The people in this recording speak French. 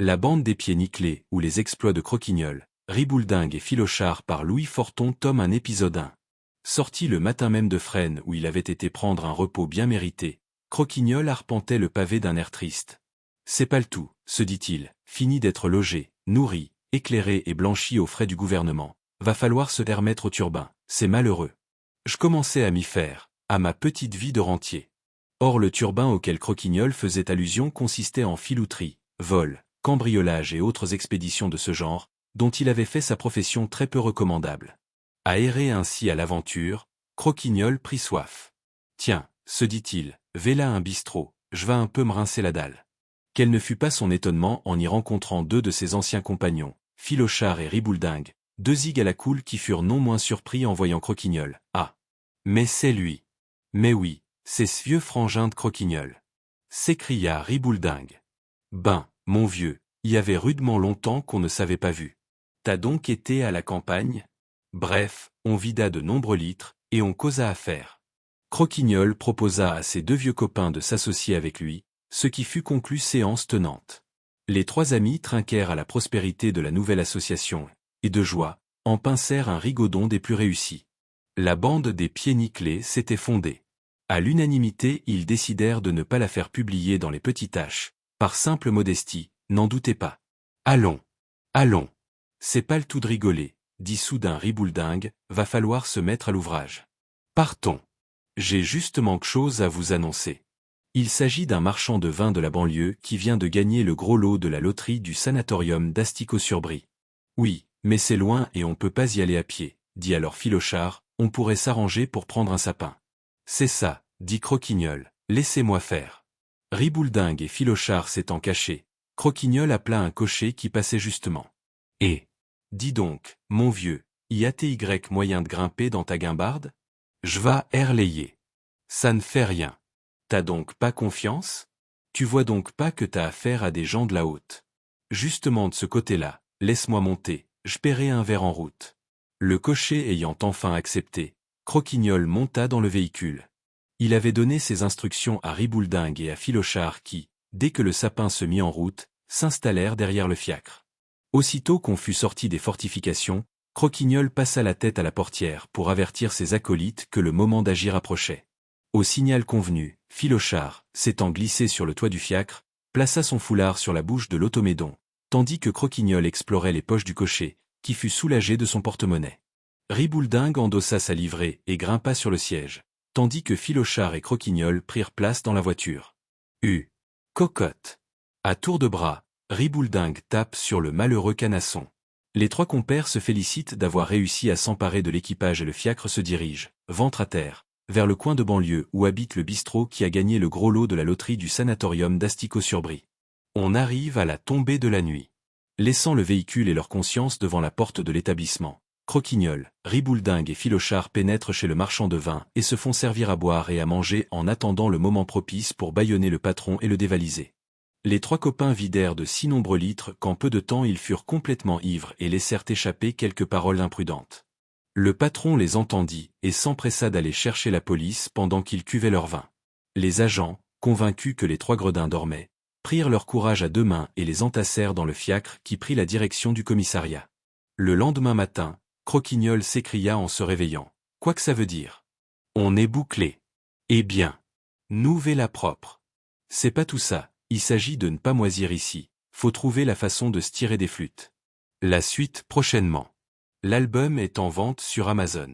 La bande des pieds nickelés ou les exploits de Croquignol, Ribouledingue et Filochard par Louis Forton, tome 1 épisode 1. Sorti le matin même de Fresnes où il avait été prendre un repos bien mérité, Croquignol arpentait le pavé d'un air triste. C'est pas le tout, se dit-il, fini d'être logé, nourri, éclairé et blanchi aux frais du gouvernement. Va falloir se remettre au turbin, c'est malheureux. Je commençais à m'y faire, à ma petite vie de rentier. Or le turbin auquel Croquignol faisait allusion consistait en filouterie, vol, cambriolage et autres expéditions de ce genre, dont il avait fait sa profession très peu recommandable. À errer ainsi à l'aventure, Croquignol prit soif. Tiens, se dit-il, v'là un bistrot, je vas un peu me rincer la dalle. Quel ne fut pas son étonnement en y rencontrant deux de ses anciens compagnons, Filochard et Ribouledingue, deux zigues à la coule qui furent non moins surpris en voyant Croquignol. Ah! Mais c'est lui! Mais oui, c'est ce vieux frangin de Croquignol! S'écria Ribouledingue. Ben, mon vieux, y avait rudement longtemps qu'on ne s'avait pas vu. T'as donc été à la campagne? Bref, on vida de nombreux litres, et on causa affaires. Croquignol proposa à ses deux vieux copains de s'associer avec lui, ce qui fut conclu séance tenante. Les trois amis trinquèrent à la prospérité de la nouvelle association, et de joie, en pincèrent un rigodon des plus réussis. La bande des pieds nickelés s'était fondée. À l'unanimité, ils décidèrent de ne pas la faire publier dans les Petites Taches, par simple modestie, n'en doutez pas. Allons, allons. C'est pas le tout de rigoler, dit soudain Ribouledingue, va falloir se mettre à l'ouvrage. Partons. J'ai justement que chose à vous annoncer. Il s'agit d'un marchand de vin de la banlieue qui vient de gagner le gros lot de la loterie du sanatorium d'Asticot-sur-Brie. Oui, mais c'est loin et on peut pas y aller à pied, dit alors Filochard, on pourrait s'arranger pour prendre un sapin. C'est ça, dit Croquignol, laissez-moi faire. Ribouledingue et Filochard s'étant cachés, Croquignol appela un cocher qui passait justement. Et, dis donc, mon vieux, y a-t-y moyen de grimper dans ta guimbarde? Je vas erlayer. Ça ne fait rien. T'as donc pas confiance? Tu vois donc pas que t'as affaire à des gens de la haute. Justement de ce côté-là, laisse-moi monter, je paierai un verre en route. Le cocher ayant enfin accepté, Croquignol monta dans le véhicule. Il avait donné ses instructions à Ribouledingue et à Filochard qui, dès que le sapin se mit en route, s'installèrent derrière le fiacre. Aussitôt qu'on fut sorti des fortifications, Croquignol passa la tête à la portière pour avertir ses acolytes que le moment d'agir approchait. Au signal convenu, Filochard, s'étant glissé sur le toit du fiacre, plaça son foulard sur la bouche de l'automédon, tandis que Croquignol explorait les poches du cocher, qui fut soulagé de son porte-monnaie. Ribouledingue endossa sa livrée et grimpa sur le siège, tandis que Filochard et Croquignol prirent place dans la voiture. Cocotte. À tour de bras, Ribouledingue tape sur le malheureux canasson. Les trois compères se félicitent d'avoir réussi à s'emparer de l'équipage et le fiacre se dirige, ventre à terre, vers le coin de banlieue où habite le bistrot qui a gagné le gros lot de la loterie du sanatorium d'Asticot-sur-Brie. On arrive à la tombée de la nuit. Laissant le véhicule et leur conscience devant la porte de l'établissement, Croquignol, Ribouledingue et Filochard pénètrent chez le marchand de vin et se font servir à boire et à manger en attendant le moment propice pour bâillonner le patron et le dévaliser. Les trois copains vidèrent de si nombreux litres qu'en peu de temps ils furent complètement ivres et laissèrent échapper quelques paroles imprudentes. Le patron les entendit et s'empressa d'aller chercher la police pendant qu'ils cuvaient leur vin. Les agents, convaincus que les trois gredins dormaient, prirent leur courage à deux mains et les entassèrent dans le fiacre qui prit la direction du commissariat. Le lendemain matin, Croquignol s'écria en se réveillant. Quoi que ça veut dire? On est bouclé. Eh bien, nous la propre. C'est pas tout ça, il s'agit de ne pas moisir ici, faut trouver la façon de se tirer des flûtes. La suite prochainement. L'album est en vente sur Amazon.